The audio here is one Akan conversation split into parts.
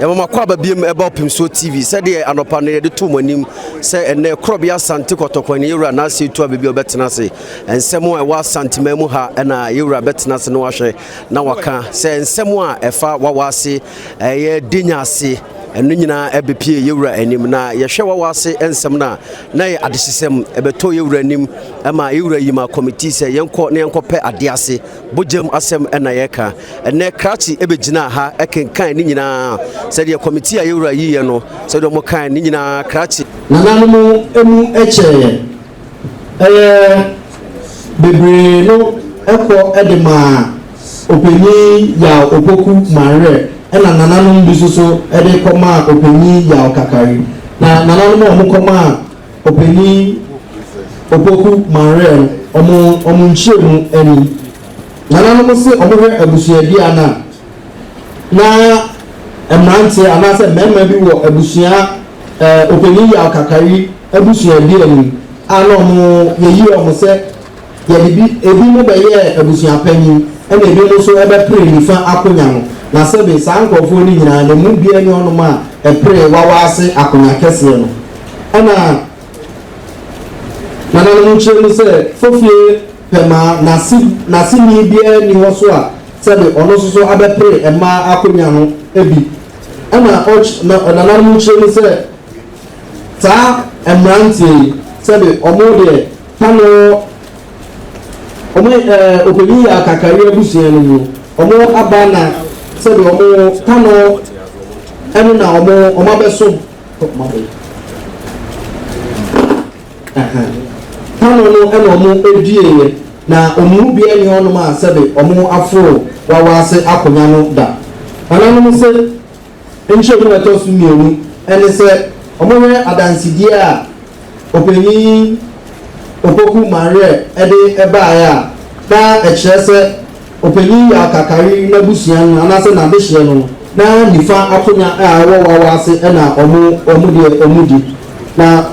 Yamama Kwaba Bim about Opemsuo TV, said the Anopane the two monim, say and the Crobia Santicoto when you ran Nasi to a baby Betanasi, and somewhere was Santimemuha and a Eura Betanasi no washe, Nawaka, say and somewhere a far Wawase, a Denyase. And Nina EBP Eura and Nimna, Yashawa Wawase and Samna, Nay Adisem, Ebeto Eura Nim, Emma Eura Yima committee say young court Nyanko Pe Adiase, Bujem Asem and Nayeka, and Ne Krati Ebejina ha, Ekin Kain Nina, said your committee Eura Yano, said the Mokai Nina Krati. Nanamo Emu Eche, Bebrino, Eko Edema, Openi ya Opoku Mare. Ena nananum bisuso ede koma openi ya okakari na nananum omu koma openi opoku marel omu nchemu eni nananum se omuhwe abusuadi ana na emrante anase mema bi wo abusua openi ya okakari abusuadi eni ana omu yeyi omu se yebi ebi mo beye abusua panyi ena ebi mo so ebe pre nifa akonya no na sebe sankofo ni nyina na mu bia ni onoma e pre Wawase akonya kese no ana na mu chemu se fofie pema nasi ni bia ni hoso a sebe ono so abe pre e ma akonya no ebi ana na mu chemu se ta emrantie sebe omo de tano omo openi ya kakari abusie no omo abana said omo tano enu na omo beso tano no enu omo edie na omu bia ni onu ma said omo afro Wawase akonya no da ananu se enche mu eto su mienu ene se omo we adansidie a openi opoku mare ede eba ya da echese openi ya kakari na busian anase na behye no na nifa akonya Wawase na omudi na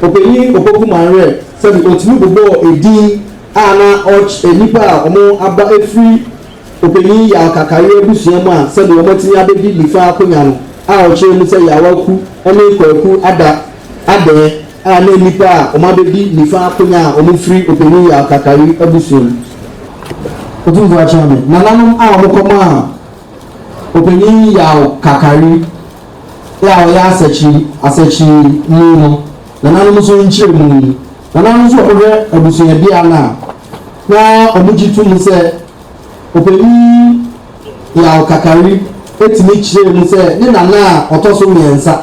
openi opoku mare sabi otimi bobo edi ana och enipa omo aba efri openi ya kakari busian ma sabi omotini abedi nifa akonya no a oche ni se ya waku ene kwaku ade ana enipa omo abedi nifa akonya omo free openi ya kakari busian otunzo achame nananum a mukoma openi ya kakari ya asachi nino nananum so nchire mu nananum so obe abusuya bia na omujitu mu se openi ya kakari etimi chire mu se ni nana otoso miensa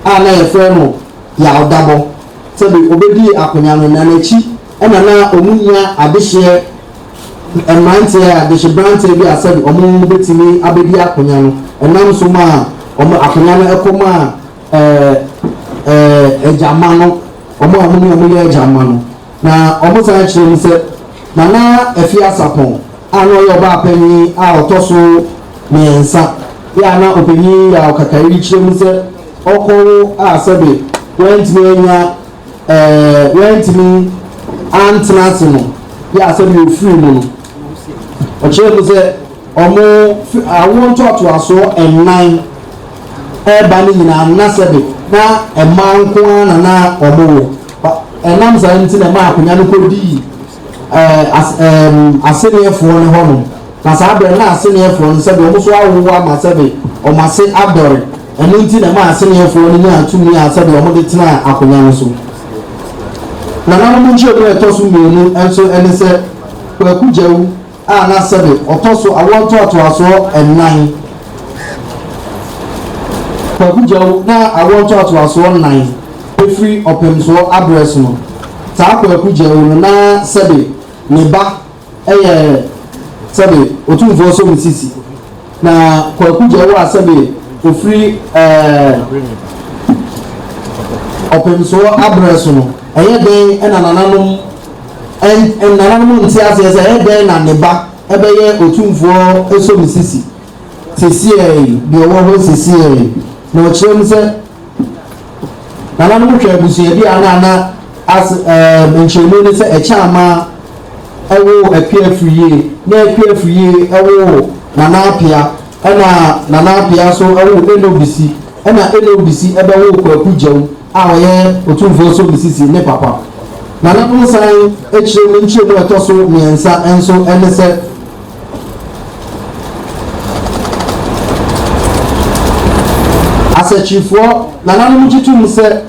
a na yefre no ya odabo sebi obedi akonya no na nachi na omunya adehye emante ya de shibrante bi asabi omo betimi abedi akonya no enam so ma omo akonya no ekoma ejama no omo ye ejama no na omo san chire se na efi asapon ano yo ba pani a otoso miensa ya na openi ya okakari chire se okoro asabi wentimi antnasino ya asabi ofiri no ochego se omo awon to aso ennan ba ni nyina na sebe na emanko na omo enam za nti na ma akonya no kodi asenefo ne hono na sa abre na asenefo no sebe omo so awowa ma sebe o ma se adore enu nti na ma asenefo no nya atumi a sebe omo de tena akonya no so na na mo nche do etoso mienu enso ene se kwaku jawu a na sebe otoso awon to aso ennan kwaku jawu na awon to aso ennan efri Opemsuo address no ta kwaku jawu na sebe ne ba eye sebe otumfo so misisi na kwaku jawu a sebe ofri Opemsuo address no eye den ena nananum en nananum nti ase se eye den na ne ba ebeye otumfo eso misisi sisi bi owo ho sisi na o chere nse nananum hwe abusuya bi ana as enchemu ne se echama ewo apia friye na apia friye ewo nana apia ɛna nana bia so ɛwɔ enobisi ɛna enobisi ɛbɛwɔ kwaku gyew a ɔyɛ otumfo so bisisi ne papa nana no san ekyire mu nkyire mu ɛtɔ so mmiɛnsa ɛnso ɛne sɛ asakyifoɔ nana no gye tum sɛ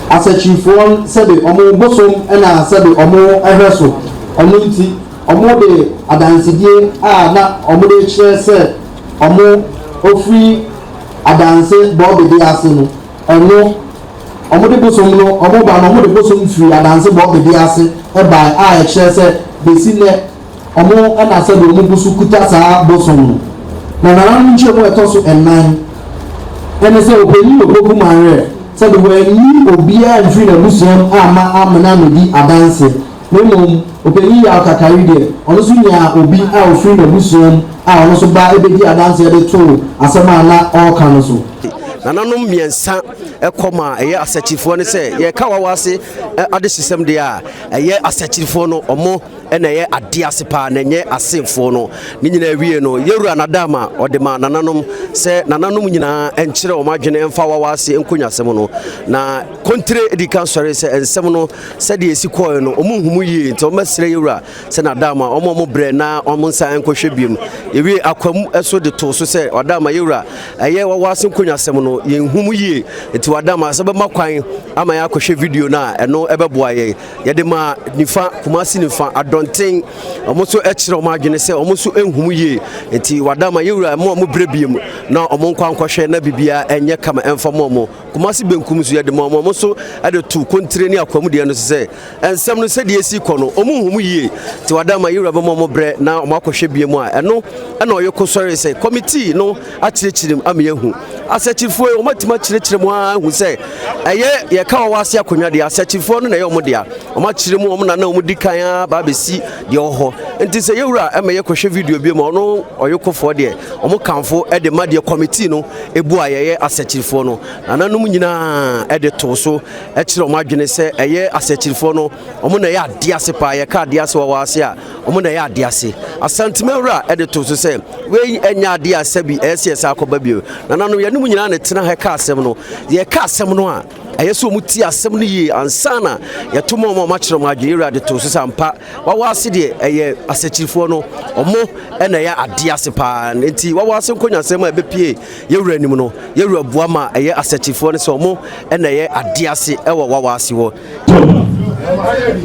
asakyifoɔ sɛde ɔmo bosom ɛna sɛde ɔmo ɛhwɛ so ɔmo nti ɔmo de adansedie a na ɔmo de kyerɛ sɛ ɔmo ofiri adanse bɔɔbɛde ase no ɛno ɔmo de bosom no ɔmo ba no ɔmo de bosom firi adanse bɔɔbɛde ase ɛba a ɛkyerɛ sɛ besi nɛ ɔmo ɛna sɛde ɔmo busu kuta saa bosom no na nana no nkyɛn mu ɛtɔ so ɛnan ɛne sɛ ɔpanyin okoku manrɛ sɛde wɔanyi obiara mfiri n'abusuam ama amena no di adanse na mmom ɔpanyin yɛ Asakyire deɛ ɔno nso nya obi a ofiri n'abusuam a ɔno nso ba ebedi adanse de to asɛm a na ɔreka no so nananom mmiɛnsa ɛkɔma ɛyɛ asakyifoɔ no sɛ yɛka Wawase ade system deɛ a ɛyɛ asakyifoɔ no ɔmo ɛna ɛyɛ ade ase paa na ɛnyɛ asemfoɔ no ne nyinaa wie no yɛwura nadama ɔde ma nananom sɛ nananom nyinaa ɛnkyerɛ ɔmo adwene ɛmfa Wawase nkonyasɛm no na kontre edi kan sɔre sɛ ɛnsɛm no sɛdeɛ esi kɔɔ no ɔmo nhumu yie nti ɔmo asrɛ yɛwura sɛ nadama ɔmo brɛ na ɔmo nsa nkɔhwɛ biem ewie akwam ɛso de to so sɛ ɔdama yɛwura ɛyɛ Wawase nkonyasɛm no yɛnhumu yie nti wadama sɛ bɛma kwan ama yɛakɔhwɛ video no a ɛno ɛbɛboa yɛde ma nifa kumasi nifa adɔnten ɔmo so ɛkyerɛ ɔmo adwene sɛ ɔmo so ɛnhumu yie nti wadama yɛwura mo ɔmo brɛ biem na ɔmo nkɔ ankɔhwɛ na bibia ɛnyɛ kama ɛmfa mo ɔmo kumasi benkum so yɛde ma ɔmo so ɛde to kontre ne akwamu deɛ no sɛ ɛnsɛm no sɛdeɛ esi kɔ no ɔmo nhumu yie nti wadama yɛwura bɛma ɔmo brɛ na ɔmo akɔhwɛ biem a ɛno ɛna ɔyɛ kɔsɔre sɛ committee no akyerɛkyerɛ ama yɛhu asakyifoɔ ɔmo atima kyerɛkyerɛ mu a hu sɛ ɛyɛ yɛka Wawase akonnwa deɛ asakyifoɔ no na ɛyɛ ɔmo deɛ ɔmo akyerɛ mu ɔmo na ɔmo di kan a ba bɛsi deɛ ɔhɔ nti sɛ yɛwura ɛma yɛkɔhwɛ video bi mu ɔno ɔyɛ kɔfoɔ deɛ ɔmo kanfo ɛde ma deɛ committee no ebu a yɛyɛ asakyifoɔ no nananom nyinaa ɛde to so ɛkyerɛ ɔmo adwene sɛ ɛyɛ asakyifoɔ no ɔmo na ɛyɛ ade ase paa yɛka ade ase Wawase a ɔmo na ɛyɛ ade ase asantemawura ɛde to so sɛ wei ɛnya ade ase bi ɛsɛ yɛsɛ akɔba bio nananom yɛne mu nyinaa ne tena ha ka asɛm no yɛka asɛm no a ɛyɛ sɛ ɔmo ti asɛm no yie ansa na yɛto ma ɔmo akyerɛ ɔmo adwene yɛwura de to so sɛ ampa Wawase deɛ ɛyɛ asakyifoɔ no ɔmo ɛna ɛyɛ ade ase paa nti Wawase nkonyasɛm a ɛbɛpie yɛwura anim no yɛwura boa ma ɛyɛ asakyifoɔ no sɛ ɔmo ɛna ɛyɛ ade ase ɛwɔ Wawase wɔ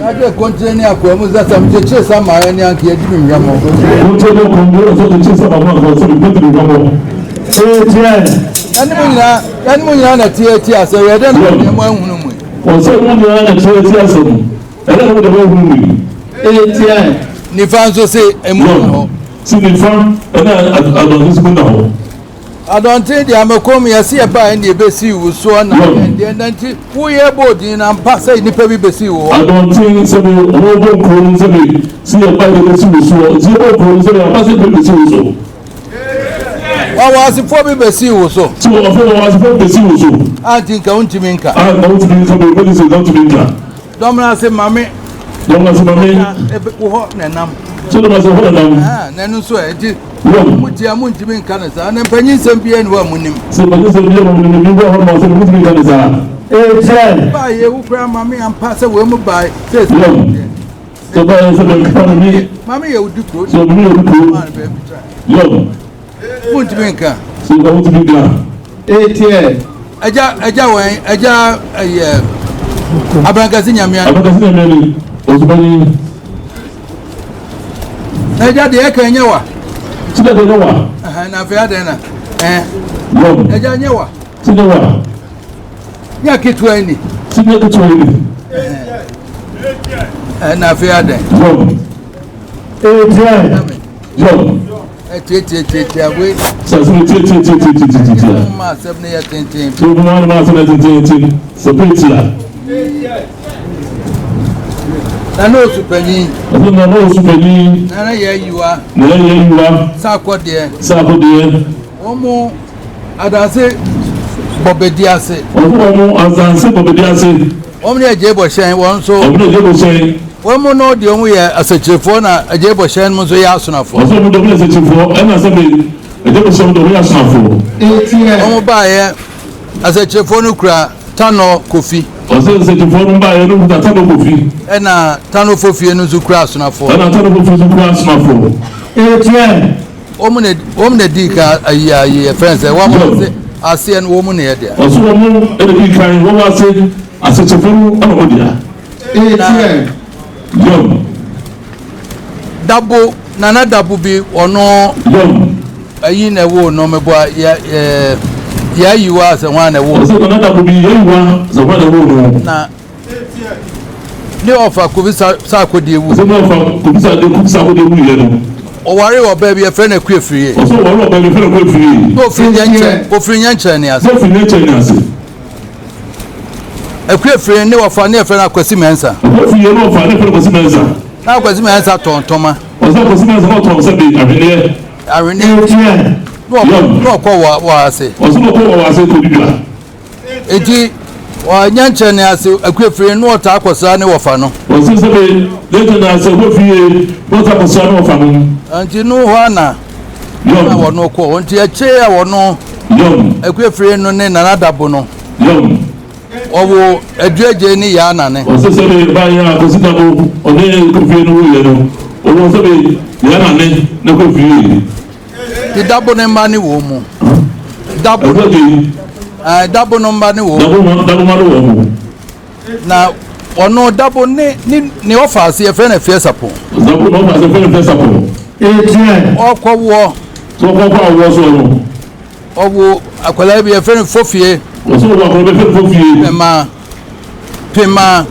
ade kontene akwa mu zata mcheche sama yani anki yadimi nyamo kontene kongo so mcheche sama ma so mcheche nyamo yani mu nyina na tie ase yede na mu ahunu mu o se mu nyina na tie ase mu ede mu de mu ahunu mu tie ni fanso se emu ho si ni fan ena adon su na ho adonte dia makom yesi e ba ndi besi wo so na ndi ndanti wo ye bodi na mpa sai nipa bi besi wo adonte se bo bo ko se bi si e ba de besi wo so si bo ko se ba se besi wo so Wawase fo bi besi wo so so Wawase fo besi wo so anti nka untimi nka na untimi nka bo besi so untimi nka domna se mame e wo ho na nam so do ma se ho nam na nu so e di mutia muntimi nka na sa na panyin sem bia no amunim so panyin sem bia no amunim bi ho ma se muntimi nka na sa ba ye wo kra mame ampa se we mu bai se so ba se do ka mi mame ye udi pro so mi udi pro yo muntimi nka so ba muntimi nka tie eja wen eja abankasi nyamia ni osubani eja de eka nyewa sida de nyewa na fe ade na yo eja nyewa sida wa ya kitwa ni sida kitwa ni na fe ade yo tie we so so tie ma sabne ya tenten so ma sabne tenten so petia na no supani na ye yiwa sakode omo adase bobediase omo azanse bobediase omo ne je bo shen won so omo ne je bo shen Woman no the only Asakyire na Ajebo Shen Muzo Yasunafo. Also, we don't listen to and as a bit, a double some of the Yasunafo. Omo baye Asakyire no kura Tano Kofi. Also, the phone by a room that Tano Kofi. And Tano Fofi no Zukra Sunafo. And a Tano Kofi Sunafo. Omne Dika a friends, one I see an woman here there. Also, and the big kind of Wawase, Asakyire and Double Nana double be or no a yin a war no me boy yeah you are the one a war. So another will be one the one a war. Now the offer could be Sakodi was no offer could be Sakodi. Or worry or baby a friend a queer free. Also, one of them free. No free Yancha, no free a queer free and no offer near friend of Quasimensa. What you know for the Quasimensa? Now Quasimensa Toma. Was that Quasimensa not on Sunday? I renewed. No call Wawase. Also, no Wawase to be. Eti wa Yancha as a queer free and what Aquasano or Fano. Was this later as a woofy, what Aquasano of Fano? And you know, Hana. I no call until a chair or no. A queer free no name another bono. Owo edreje ni ya na ne. O se se ba ya ko sita ko o ne ko fi no ye no. O se be ya na ne na ko fi. Ti dabo ne ma ni wo mu. Dabo. Dabo no ma ni wo. Dabo ma wo mu. Na ono dabo ni ofa se e fe na fe sapo. Dabo no ma se fe na fe sapo. Okwo so ko wo so no. Owo akwala bi e fe na fofie. Oso wa ko be fofie. Pema.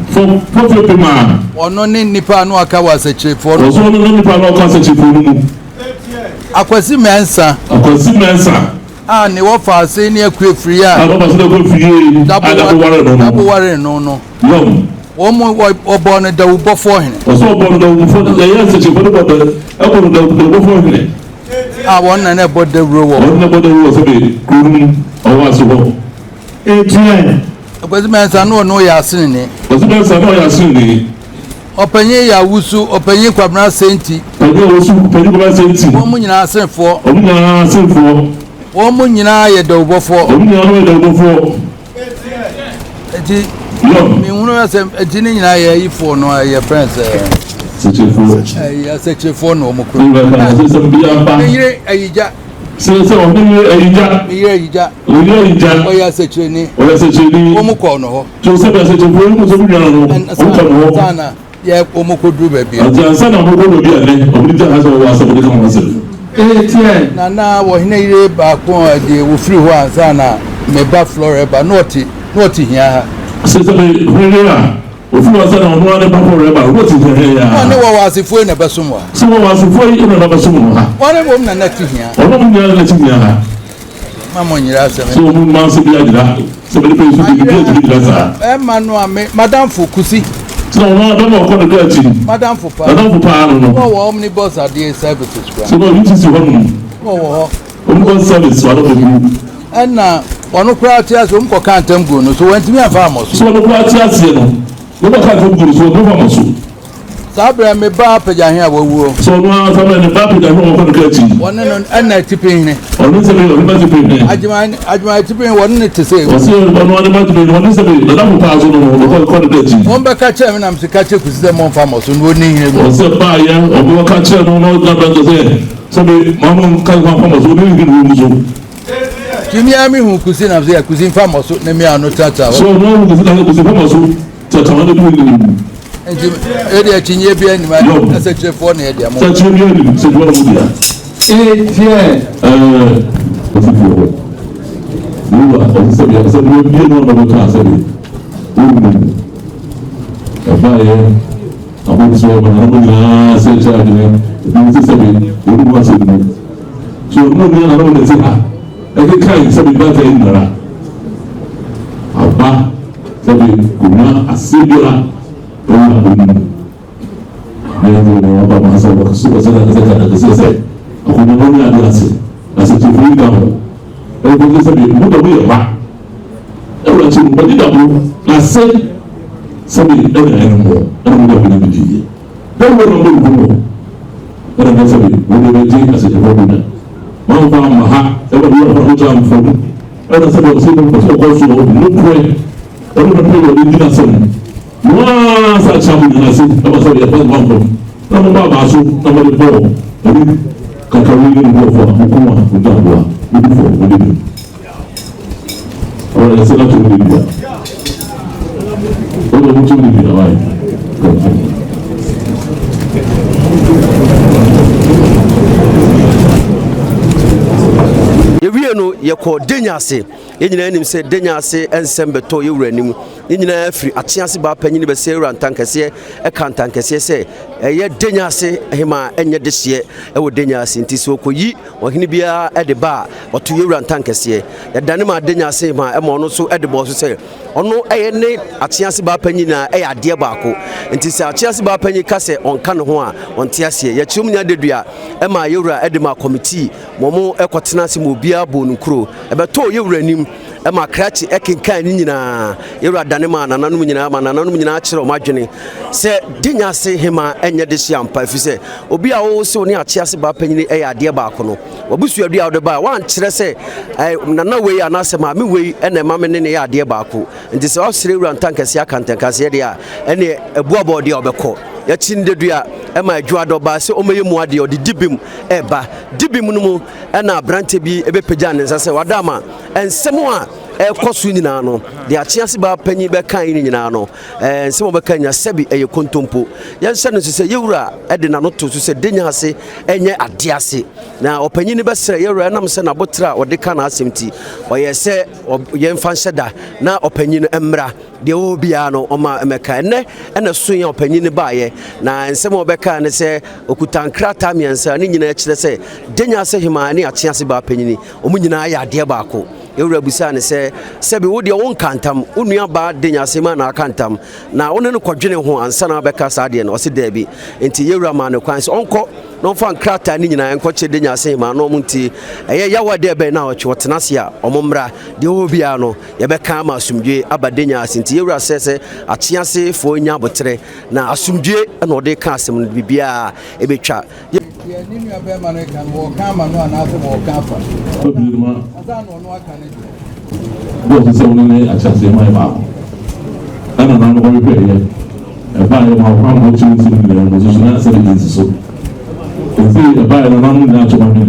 Fofie pema. Ono ni nipa no aka wa Asakyire fo. Oso no nipa no aka Asakyire fo no mu. Akwasi mensa. Ah ni wo fa se ni akue free a. Ado ba se akue free. Dabo ware no. Yo. Wo mu obo no da wo fo hene. Oso obo no da wo fo da ya Asakyire fo no ba e ko no da wo fo hene. Ah won na bo da ro wo. Won na bo da ro so be kurun owaso ho. Akwasi mensa no ya asene ni. Akwasi mensa no ya asene ni. Openye ya wusu openye kwabna senti. Openye wusu openye kwabna senti. Wo mu nyina asenfo. Wo mu nyina asenfo. Wo mu nyina ye dawbofo. Wo mu nyina ye dawbofo. Eti mi hunu asem eti ni nyina ye ifo no ye friends Asakyire fo no mo kro. Yire ayija. Se o ni ayija. Yire ayija. Yire ayija. O ya Asakyire ni. O ya Asakyire ni. O mu ko no ho. Jo se Asakyire fo mu so mu nyana no. O ko no ho. Sana ye o mu ko duru ba bi. Ati sana mo ko do bi ane. O bi ta ha so wa so bi kan wa se. Na wo hina yire ba ko de wo free ho ansa na me ba floreba not here. Se be hurera. Ofu wa sana ono ane ba floreba. What is here ya? One Wawase fo na besumwa. So Wawase fo ina na besumwa. One wo na nati here. Ono mu nya na ti nya. Mama nyira asem. So mu ma se bi adira. Se be pe so bi bi sa. Manu ame Madam Fokusi. So no don't know what to do. Madam Fopa. Madam Fopa no. Wo omnibus ade services kwa. So no you see one. Wo omnibus service wa do bi. Na ono kra ti aso mko kan tam go no so wantimi afa amoso. So no kra ti ase no. No ba kan tam go so do fa amoso. Sabra me ba paja hin awuo. So no sabra ne ba paja hin wo ko kachi. Wonne no na tipin ne. Ono se be ono ba tipin ne. Ajuma tipin wonne te se. O se ono ani ba tipin wonne se be da Fopa so no ko kachi. Won ba ka che me na mse ka che kusi de mon fa amoso no ni hin. O se ba ya o bo ka che no na ba to se. So be mama ka fa amoso ni hin wo so. Kimi ami hu kusi na mse ya kusi fa amoso na me anu tata. So no kusi na kusi fa amoso tata no do ni. Enti ede chinye bia ni ma Asakyire fo na ede amo. Asakyire bia ni se do mo dia. O se bia se do bia no no ka se bi. Abaye Opemsuo na no dia se cha ni ni se bi o mo se bi. So no dia na no se ha. E ke kai se bi ba ta inara. Aba se bi kuma asibira. Ndio baba hasa wakasuka sana katika sasa akuna nani adiasi asitifuika hapo ndio sababu muda huo ba ndio chini badida bu ase sababu ndio ndio ndio bila bidii don't worry about it. And I'm sorry, when they take us a problem. One farm, Maha, ever do a hotel for me. And I said, I was able to also look away. I don't know what you did. I said, once I traveled, I said, I was sorry, I was one from. Number Babasu, number 4. I did Kakari go for Hukuma, Udabua, before we did it. Or I said, not to do that. What are you doing? All right. Yewie no yekɔ Denyase yenyina anim sɛ Denyase ensɛm beto yewura anim yenyina afiri atease ba panyini bɛ sɛ ewura ntankɛseɛ ɛka ntankɛseɛ sɛ ɛyɛ Denyase hema ɛnyɛ dehyeɛ ɛwɔ Denyase nti sɛ okoyi ɔhene bia ɛde ba ɔto yewura ntankɛseɛ yɛdane ma Denyase hema ɛma ɔno so ɛde bɔ so sɛ ɔno ɛyɛ ne atease ba panyini na ɛyɛ adeɛ baako nti sɛ atease ba panyini ka sɛ ɔnka ne ho a ɔnte aseɛ yɛkyerɛm nya dedua ɛma yewura ɛde ma committee mɔmo ɛkɔtena se mo bia bo nkuro ɛbɛtɔ yewura anim ɛma krachi ɛkenkan ni nyinaa yewura dane ma nananom nyinaa kyerɛ ɔmo adwene sɛ Denyase hema ɛnyɛ de hye ampa fi sɛ obi a wo se ne atease ba panyini ɛyɛ adeɛ baako no wabusu adu a wo de ba wan kyerɛ sɛ nana wei anasɛ ma me wei ɛna ma me ne yɛ adeɛ baako nti sɛ ɔsere yewura ntankɛse akantankɛse de a ɛne ɛbuabɔ de a ɔbɛkɔ yɛkyin de dua ɛma adwa dɔba sɛ ɔmɛyɛ mu adeɛ ɔde dibim ɛba dibim no mu ɛna abrante bi ɛbɛpagya ne nsa sɛ wadama ɛnsɛm a ɛkɔ so nyinaa no de atease ba panyi bɛka yi nyinaa no nsɛm ɔbɛka nya sɛbi ɛyɛ kontompo yɛnhyɛ no so sɛ yewura ɛde na no to so sɛ Denyase ɛnyɛ adease na ɔpanyi ne bɛsrɛ yewura ɛnam sɛ nabotra a ɔde ka na asɛm ti ɔyɛ sɛ yɛmfa nhyɛ da na ɔpanyi no mmra deɛ wɔ biara no ɔma ɛmɛka ɛnɛ ɛna so yɛ ɔpanyi ne baayɛ na nsɛm ɔbɛka ne sɛ okuta nkrata miɛnsa ne nyinaa kyerɛ sɛ Denyase hema ne atease ba panyi ɔmo nyinaa yɛ adeɛ baako yewura busa ne sɛ sɛbi wo deɛ wo nkantam wo nua ba Denyase ma na akantam na wo ne no kɔdwene ho ansa na bɛka saa deɛ no ɔse daabi nti yewura ma ne kwan sɛ ɔnkɔ na ɔmfa nkrata ne nyinaa nkɔkyɛ Denyase hema na ɔmo nti ɛyɛ yawa deɛ bɛn na ɔkye wɔtena se a ɔmo mmra deɛ wɔ biara no yɛbɛka ama asomdwe aba Denyase nti yewura sɛ ateasefoɔ nya abotere na asomdwe ɛna ɔde ka asɛm no bibiara ɛbɛtwa Nini abema ne kan wo kan ma no anase wo kan fa. Problema. Asa no no aka ne. Bo se woni ne akyase mai ba. Ana na no ko be ye. E ba ye ma kwa mo chin sin ne no so na se de so. E se e ba ye na no na to ma ne.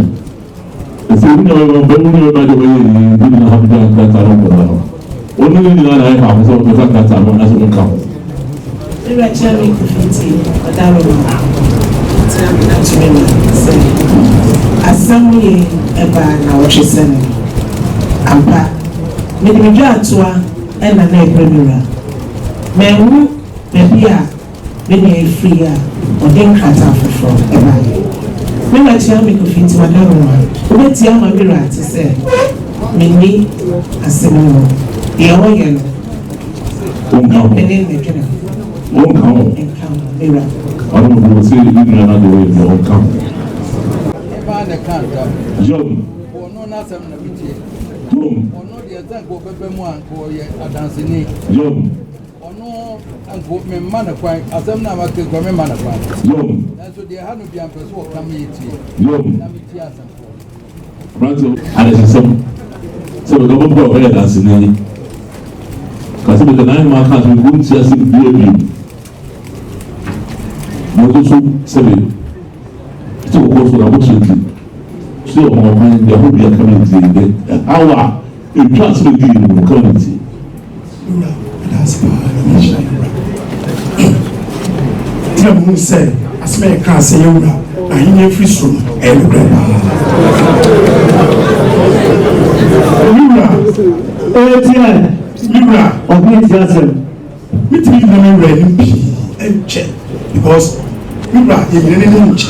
E se ni no ba ni ba de ye ni na ha da ta ro ko. Oni ni na na ha so ko ta ta mo na so ka. E ba chami ku fiti adaro. Assembly eba na wɔhwesɛn ampa me de dwa atoa ɛna na ebredura mehu bebi a me ne free a ɔde nkrata foforo eba me na tia me ko fiti madaro ma obetia ma mira ate sɛ me ni asɛm no deɛ wɔyɛ no me ne ne dwena mira I don't know what to say, you know, another way to come. John. Or no, not some of it. Tom. Or no, the attack of Opemsuo or a dancing. John. Or no, and put me manner quite as I'm now at the government manner quite. John. That's what they had to be on person coming here. John. And it's some. So we don't go ahead dancing. Because if the 9 months we wouldn't see us in the Motosu sebe ti o ko so na motosu ti so o mo man de ho bia community de awa e transfer di in community that's tell me say as me can say you na him free so everywhere Libra of me theater me tell me ready and check because people are in any much.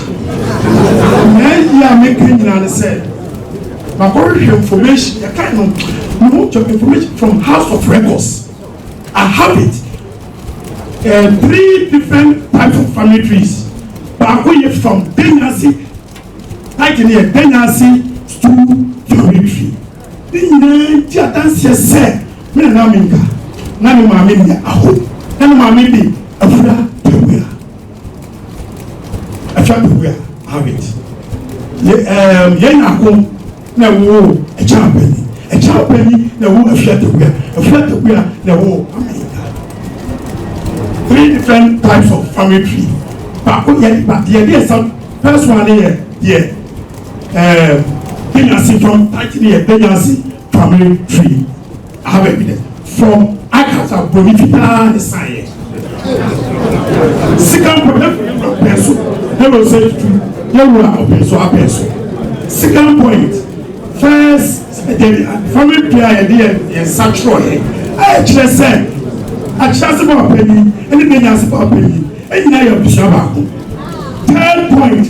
Now you making an say, but information, you can't know your information from House of Records. I have it. 3 different types of family trees. But we from Denyase, like in here, Denyase, Stool, family tree. Then you dance say, me na minga, na me mami ni aho, na me mami bi afura. after we have it yen ako na wo a champany na wo after we na wo America. 3 different types of family tree but there some first one here Denyase from 30 years Denyase family tree I have evidence from Akasa Bonifita science. Second point, person. Never say to Opemsuo. Second point, first, the family player in Satroy. I just said, I just about penny, anything else about penny, and now you're Bishaba. Third point,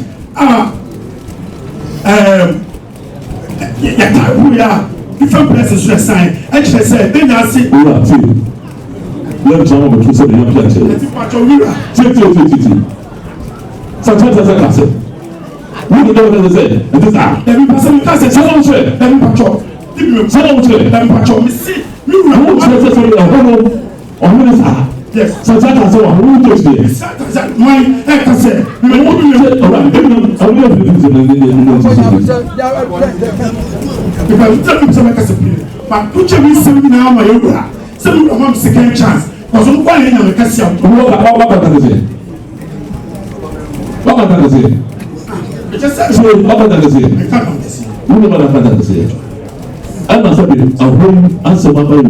we are different places to assign. I just said, Denyase. Let me know what say the young people. What do they say? It is that. Let me pass on the say. Let me patrol. Let me patrol. Me see. You know what say sorry. Oh, what is that? Yes. So that is what who just did. My I say. You know what you say. All right. I will do this in if I tell you some make us but put you some now my yoga. Some of them second chance. Because we want to make us see. What just say. I'm not saying a home answer my baby.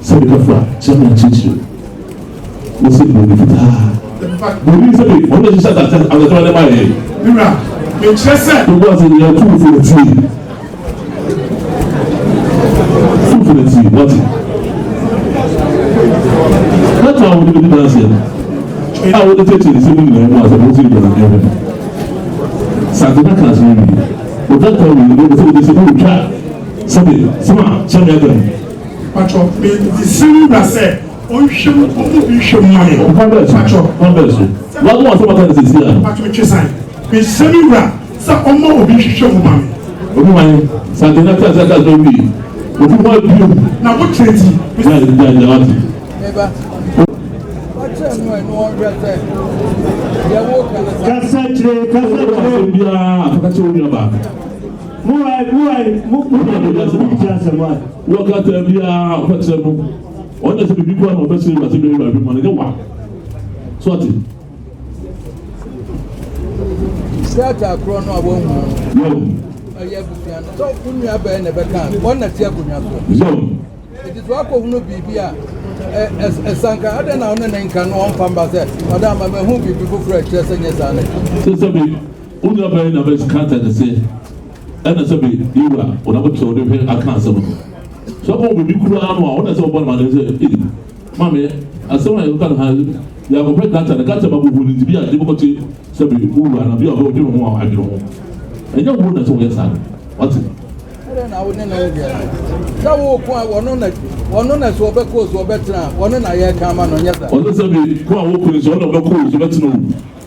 So we can fly. Someone teach you. We see the movie. We say what did you say that I was trying to buy it. Mira, me just said it was in your 2 for the tree. 2 for the tree. What? That's how we do the dancing. I would have taken the same thing I was supposed to do. Saturday class maybe. But that time we go to the same track. Something, some other. Pacho, the same that said, on show money. Pacho, what was somebody is here? Pacho, Chesai. The same that said, on more show money. Saturday class don't be. What do you want to do? Now, what trade? It is what of no BBA. As Sanka, I don't know, and can one from Bassett. Madame, I'm a home people fresh, yes, and yes, and Uga very never can't say. And as a bit, you are, when I was told him, I can't say. So, what will be cool? I want to say one man is Mammy, as someone who can have you have a break that and a cat about who will be a difficulty, so be who and be about you more. I don't know. And you wouldn't say yes, what's it? I wouldn't know. That one on as well because we're better. One on I come on yes. What does it mean? Go and walk is one of the cool, so let's know.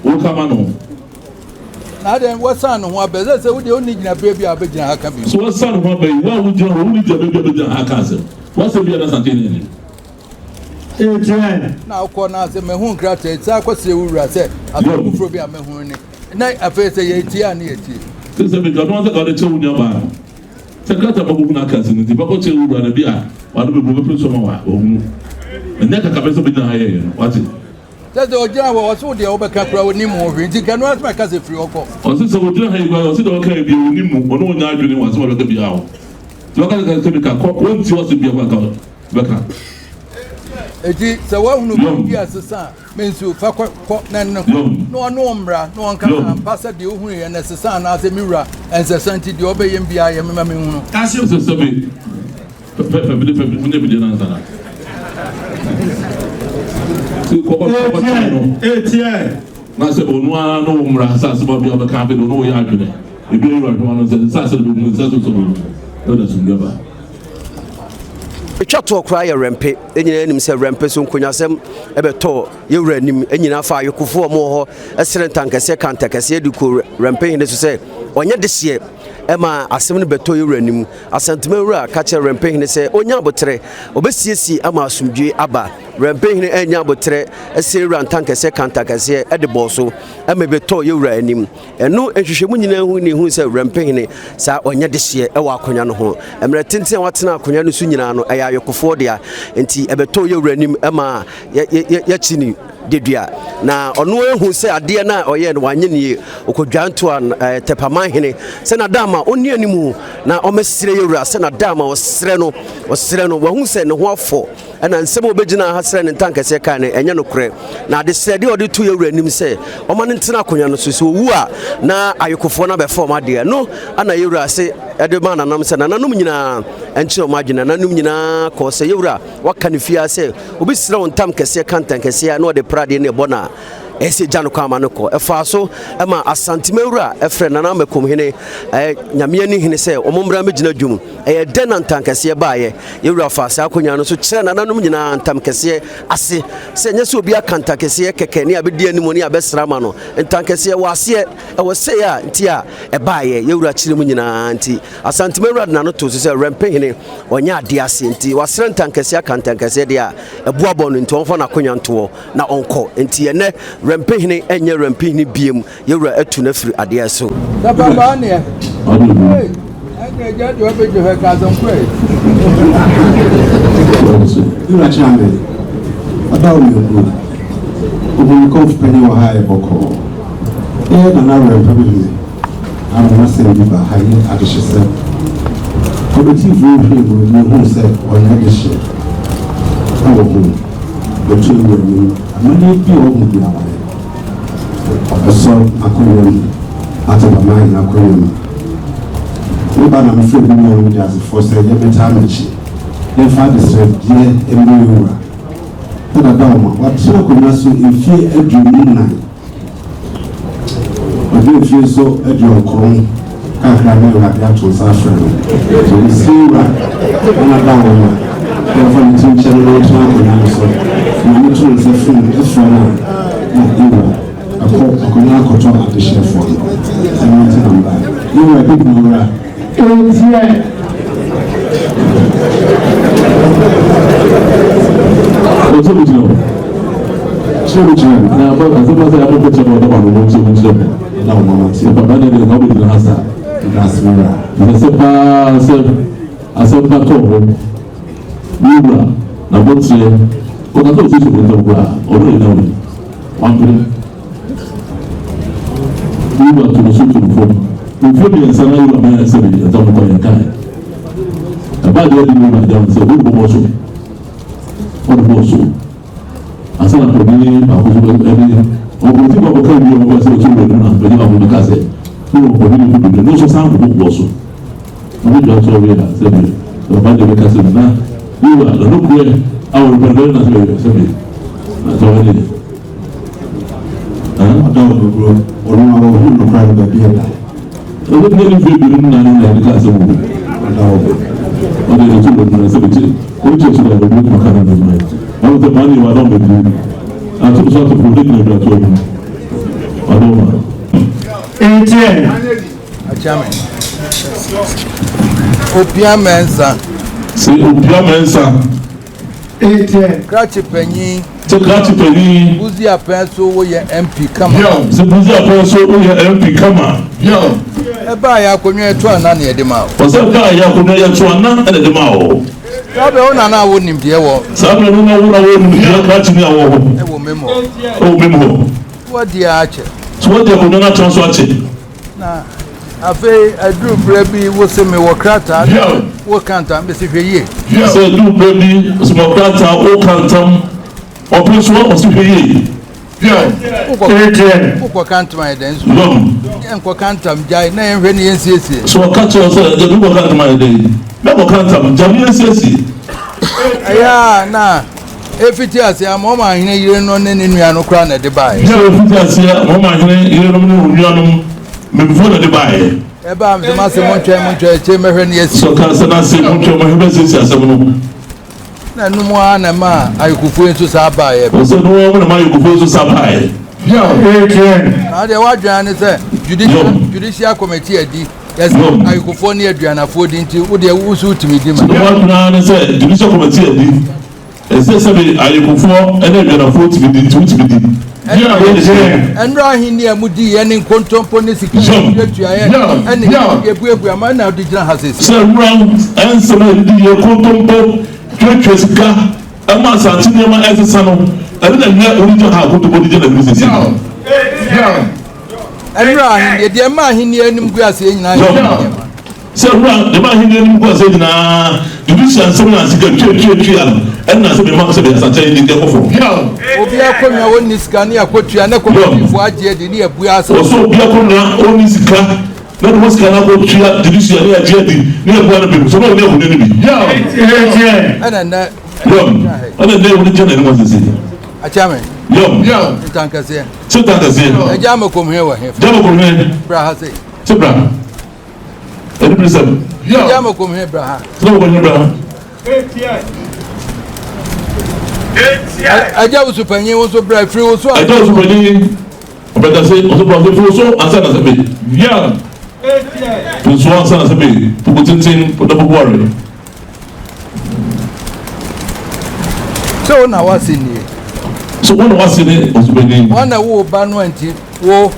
What come on? Now then, what son of one better? So we only need a baby. I bet you can be. So, what son of one baby? Why would you only get a baby? I can't say. What's the other something? Now, Corner said, my home craft, it's a question we said. I don't know if I'm a home. Night, I face a year and year. This is a bit of the two your man. Secretary of Buna Cousin, the Bacote would run a beer, while we will put some more. And never comes up in the higher. What's it? That's the Oja was so the overcapra with Nemo. You can ask my cousin free or call. Or since I would do okay, you Nemo, or no one arguing was one of the Biao. Look at the Chemical, once you was to be a workout. Becca. So, one who be as a son means you fuck no umbra, no one can pass at the Uhui and as a son as a mirror as a son to the obey and be I am a man. That's your sister. Master Bonua, no umbra, Sass about the other carpet, no argument. If you are one of the Sass together. Etwa to okra ye rempe enyina enim se rempe so nkonywasem ebeto ye wura nim enyina fa ayekufo mo ho esere tankese kantakese eduko rempe hine so se onye dese ɛma asɛm no bɛtɔ yɛwura nim asɛntemawura ka kyerɛ Wirempehene sɛ onya abotere obɛsiesie ama asomdwe aba Wirempehene anya abotere ɛsɛwura ntankɛsɛ kantakɛsɛ ɛde bɔ so ɛma bɛtɔ yɛwura anim ɛno nhwehwɛmu nyinaa hu ne hu sɛ Wirempehene saa ɔnyɛ de hyeɛ ɛwɔ akonya no ho ɛmmerɛ tenten watena akonya no so nyinaa no ɛyɛ ayɔkofoɔ dea enti ɛbɛtɔ yɛwura anim ɛma yɛkyi ni dedua na ɔno ehu sɛ adeɛ na ɔyɛ no wanye ne okodwanto a tepamanhene sɛ na dama onni animu na ɔmɛsire yɛwura sɛ na dama ɔsrɛ no wahu sɛ ne ho afɔ ɛna nsɛm obɛgyina ha srɛ ne ntankɛsɛ kan ne ɛnyɛ no korɛ na ade srɛ deɛ ɔde to yɛwura anim sɛ ɔma ne ntena akonya no so sɛ owu a na ayokofoɔ no bɛfa ɔma adeɛ no ana yɛwura se ɛde ma nanam sɛ nananom nyinaa ɛnkyerɛ ɔma adwene nananom nyinaa kɔɔ sɛ yɛwura waka ne fia sɛ obɛsira wo ntam kɛseɛ kantankɛseɛ na ɔde pradeɛ ne ɛbɔ na ɛsɛ gya no kwama no kɔ ɛfa so ɛma asantemawura ɛfrɛ nana makomhene nyamea ne hene sɛ ɔmommra mɛgyina dwom ɛyɛ dɛn na ntankɛseɛ baayɛ yɛwura fa saa akonya no so kyerɛ nananom nyinaa ntamkɛseɛ ase sɛ nyɛ sɛ obi aka ntankɛseɛ kɛkɛ ne abɛdi anim ne abɛsra ma no ntankɛseɛ wɔ aseɛ ɛwɔ sɛ a nti a ɛbaayɛ yɛwura kyerɛ mu nyinaa nti asantemawura de nano to so sɛ Wirempehene ɔnyɛ adeɛ ase nti wasrɛ ntankɛseɛ aka ntankɛseɛ deɛ a ɛboabɔ no nti ɔmfa no akonya ntoɔ na ɔnkɔ nti ɛnɛ Wirempehene enye Wirempehene biem yewura atu na firi adeɛ so Papa ne anya jadi obejo he ka zon kwe Ira chambe adawo mi ogo obo ko fpeni wa ha e boko na Wirempehene ama se bi ba ha yi adehye committee vote no who say on adehye awo ho betu ni amani bi o mu bi awale so akoyem atabamai na akoyem we ba na me feel bi mo dey as for say ye better mechi ye fa the stress ye emuyura na da ma what so ko na so efie adumu na obi efie so adumu kron kakra me wa bia to sa frɛ so we see ra na da ma ye fa the team channel to na so na me to say film na akonya akoto adehye for and not number you were big number na ba azuma sai abu ko ba da ba mu ce mun ce na mama sai ba da ne na bi da hasa dasmira ne sai ba sai asaba to wura na botre ko ka to su ko ba o ro ina wani wangre wura to su to fo mo bi ensa na wura ma sai bi da ko ya kai ba da di wura da sai ko mo so o bo so asana ko ni ba ko so e o ko ti ba ko kan bi o ko so to do na be ni ba ko ka se ko ko ni ko do no so san ko bo so o bi so we da se bi o ba de ka se na ni wa do ko e awon ba do na se bi na to ni adawo bro onu awo hu no kwa ba bi da o bi ni fi bi na ni ka se mu adawo o de to do na se bi o ti so da do ko ka na do na o de mani wa don be bi a to so to protect na da to ni adoma etienne achame Opemsuo se Opemsuo etienne krachi penyi se krachi penyi buzi Opemsuo wo ye MP kama yo se buzi Opemsuo wo ye MP kama yo eba ya akonwa eto ana na ede ma o se ka ya akonwa ya to ana na ede ma o sabe ona na wo nim de wo sabe no na wo nim de krachi ni awo ho e wo memo o memo wo dia ache so wo de akonwa na transfer ache na afe adru brebi wo se me wo krata wo kanta me se hweye se adru brebi so mo krata wo kantam Opemsuo o se hweye uko kanta ma eden so lom enko kanta mjai na enhwe ne yensiesie so kacho so de du kanta ma eden me mo kanta jam yensiesie aya na efiti ase amoma hene yire no ne ne nua no kra na de bae so efiti ase amoma hene yire no ne nua no me before na de bae eba am zema se montwe che mehwe ne yesi so ka se na se montwe mo hebe se asem no na numu ana ma ayikufu enso sa bae so no wo na ma ayikufu enso sa bae na de wadwan ne se judicial committee adi yes ayikofo ne aduanafo di nti wo de wusu utimi di ma so what na say judicial committee edi ese sabe ayikofo ene aduanafo utimi di enra ahini amudi ye ne nkontompo ne sika etua ye ene ebuebu ama na odi gina hasese so round answer di ye kontompo twetwe sika ama asante ne ma esesa no ene na nya original ha kontompo di gina hasese enra ahini de ma ahini anim gu ase nyina so round de ma ahini anim gu ase nyina judicial answer na sika twetwe ɛna sɛ bɛma sɛ bɛyɛ asante yi de kɔfɔ. obi akɔnua wɔn ni sika ne akɔtua ne kɔmɔtifo agye de ne ebu ase. ɔsɔ obi akɔnua wɔn ni sika ne de wɔn sika na akɔtua judicial ne agye de ne ebu ana bɛbu sɛ ɔno ne ehu ne ne bi. ɛna nɛ. ɛna nɛ ehu ne gyina ne mu asese. akyame. ntankɛseɛ. sɛ ntankɛseɛ. ɛgya ama kɔmhɛ wɔ hɛ. gya ama kɔmhɛ. bra ha se. sɛ bra ɛdi bi sɛ. ɛgya ama kɔmhɛ bra ha. sɛ ama kɔmhɛ bra ha. Aja usupanyi woso bra free woso. Aja usupanyi obeda se oso bra free woso ansa na sebe. Yeah. Woso ansa na sebe. Pukutintin podobuware. So na wasini. So wona wasini usupanyi. Wana wo ba no anti wo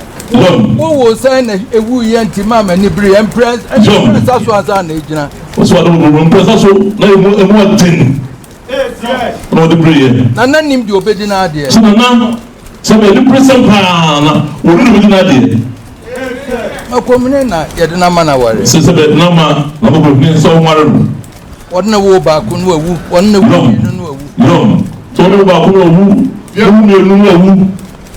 wo say na ewu ye anti mama ni bre empress aso ansa na ejina. Woso ado wo empress aso na emu atin. No the prayer. Nana nim di obedi na ade. So nana so be the present pa na wo no obedi na ade. Makomune na yede na ma na ware. Se be na ma na mo ni so ware no. Wode na wo ba ko no awu, wode na wo no awu. No. So no ba ko no awu. Ye hu me no awu.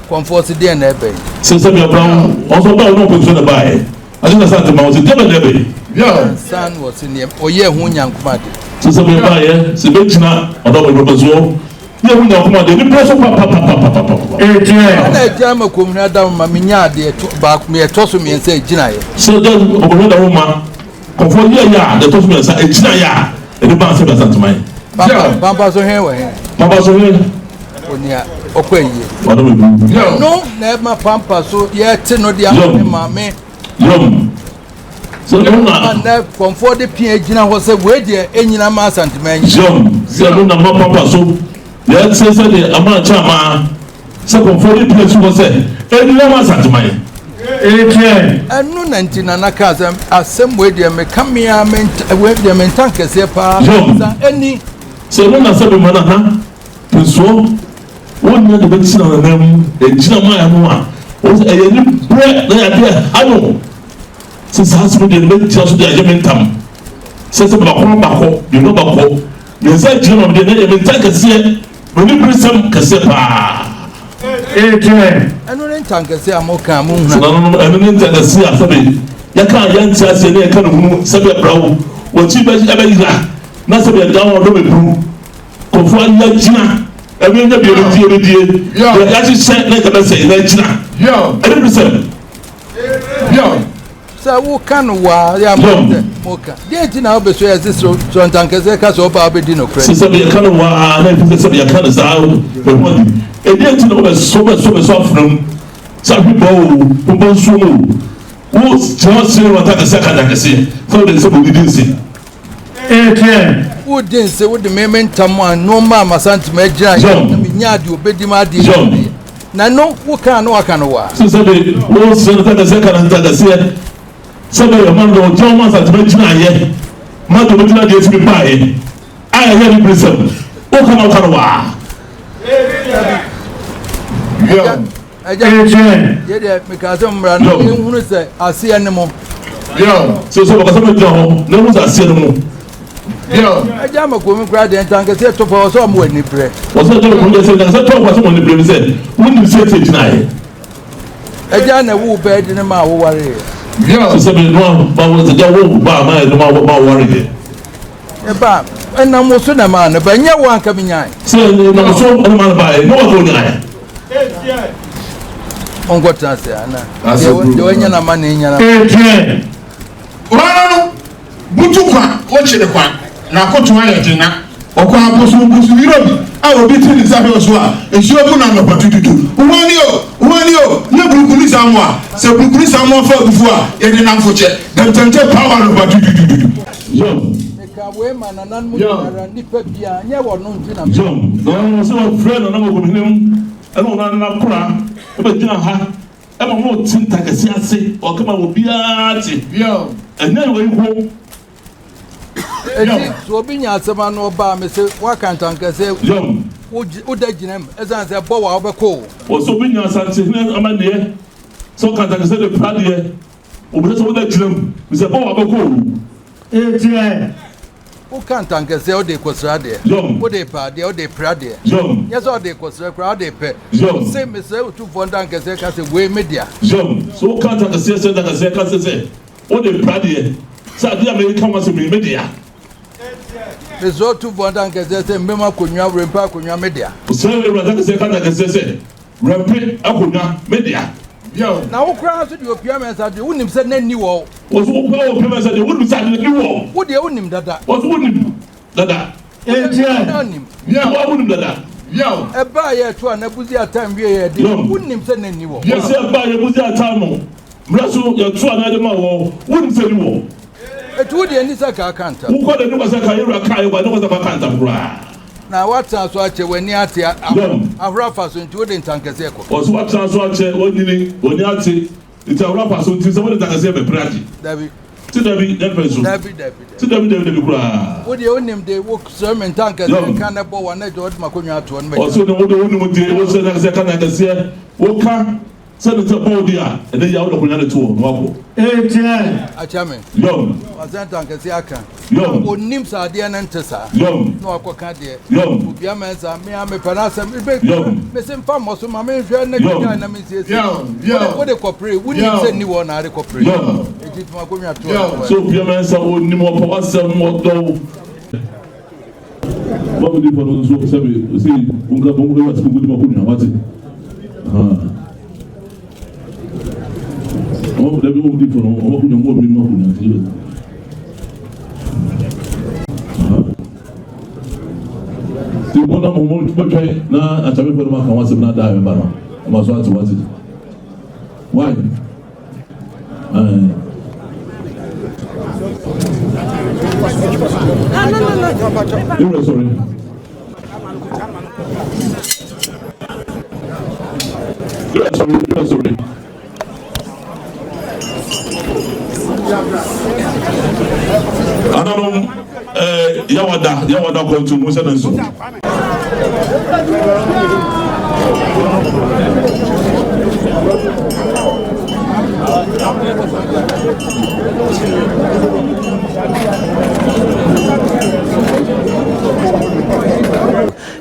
Comfort dey na ebe. Se be brown also ba no position na ba e. I think that's the mountain table ebe. Yeah. San was in oye hu nyankuma de. So be ba ye se be tina odo be Opemsuo ye hu nyankuma de ni pressure pa. Na jama komuna da ma menya de ba me toso me nsa ejina ye. So then obo da woman comfort ye ya de toso me nsa ejina ya e de ba se be santumai. Bamba so he we he. Bamba so he. Onia okwaye. Odo be bu. No na ma pampa so ye te no de ma me. So na comfort de pia ejina ho se we de enyina ma santumai. So na ma pampa so ye say de ama chama se comfort de pia so se enyina ma santumai. Anu na ntina na ka asem we de me kamia me we de me tankese pa eni se no na se be mana ha Opemsuo won na de be tina na nam ejina ma ya no a o se ye ni bre na ya de anu se sanso de be tina so de ajementam se ba ko de no ba ko ye se tina no de na ye tankese no ni brisam kese pa. Anu ne tankese amoka mu hu no anu ne tankese asabe ya ka ya nti ase ne ka no hu sabe brawo wo ti be yira na sabe da won do be bru ko fo ya jina ebe nya bi die ya ti se na ka be se na jina ebe bi se sa wo kan wa ya moka die ti na obeso ya se so tankese ka so ba obedi no credit se sabe kan wa na fi se ya kan za be mo di die ti na obeso afrum sa bi bo Opemsuo wo just wa tankese ka tankese so de se bo di dinse wo den se wo de mementam an no ma masanti ma gira na me nya de obedi ma de na no wo kan no aka no wa so sabe wo se na tankese ka tankese sabe yo man do jo ma santi ma gira ye ma do gira de fi pa ye aya ye ni prism wo kan no wa ye de me ka so mra no hunu se ase ne mo so ba ka so me jo na mu sa ase ne mo aja ma ko mi kra de tankese to fa so mo ani pre o so do ko de se na se to kwa so mo ni pre se woni se te gina ye aja na wo be de ne ma wo ware so se be no ba wo se ja wo ba ma no ma ware ye e ba na mo so na ma na ba nya wo anka mi nyan se na mo so na ma ba ye no wa ko nya ye ongo tase ana de wo nya na ma na nya na Urano butu kwa o chire kwa na kotu aye jina okwa busu wirobi a obi ti ni sabe oso a esu obu na no patututu uwani o Wanio, no Brukuni Samoa, so Brukuni Samoa for before, and then I'm for check. Then power of what you do. John. John, no, so friend, and I'm going him. I don't know, cry. But you know, I'm not think like a say, or come out with Biati. And then we go. So being a man or bar, Mr. Wakantanka say, John, would they him as I said, Bow of a coal? Or so being a Santin, I'm there. So can't I say the Pradia? Or just what that Jim, Mr. Bow of a coal. Who can't tank a say, they was rather. John, what they party or they Pradia. John, yes, or they was a crowd they pay. John, same as 2 Fontanka say, as a way media. John, so can't I say that I say, what they Pradia. So the American was a media. The so 2 Fontanka say, Mema Kunya, Rempa Kunya media. So rather say, Rempe Akunya media. Yo, now crowds to your pyramid that you wouldn't send any wall. Was all pyramid that you wouldn't send any wall. Would you own him that? Was wouldn't that? Yeah, I wouldn't that. Yo, a buyer to an Abuzia time here, wouldn't him send any wall. Yes, a buyer Abuzia time. Russell, your 2 animal wouldn't send you wall. It would be any Saka can't. Who got a new Sakayra, but no was a can't. Now what else watch when you are a rappers into the Tankaseko? Was what else watch when you are it's a rapper so to someone that has ever practiced. David, to David, what do you own him? They walk sermon tankers and cannibal one night or Macunia to one. Also, the woman was said as a Canada, Walker, Senator Bodia, and then you out of another 2. Achaman, young, was that Tankasiaka? Young, or Nims are dear Nantessa. Young, no, Aquacadia. Young, Yamas are me, I'm a Panasa, young, Missing Farmers, my main friend, young, what a cooperate, wouldn't you send anyone out of cooperate? Young, it is Macunia to so Yamans are only more for us, more though. What would you for those who say, Unga Bunga was good Macunia, what's it? Oh, they will be for all the more than the one of them now, I tell you, I want to not die. I must want to watch it. Why? You're sorry. You're sorry. Another Yawada going to Musa and so.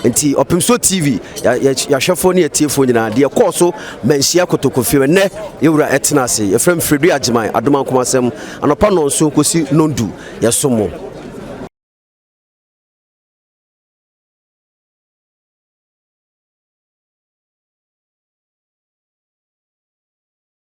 Nti Opemsuo TV ya hwefo ne etiefo nyina de ekọ so manhia kotokofie ne yewura etena ase yefrem Fredi Ajiman adoma komasem anopa no so kosi nondu yesomo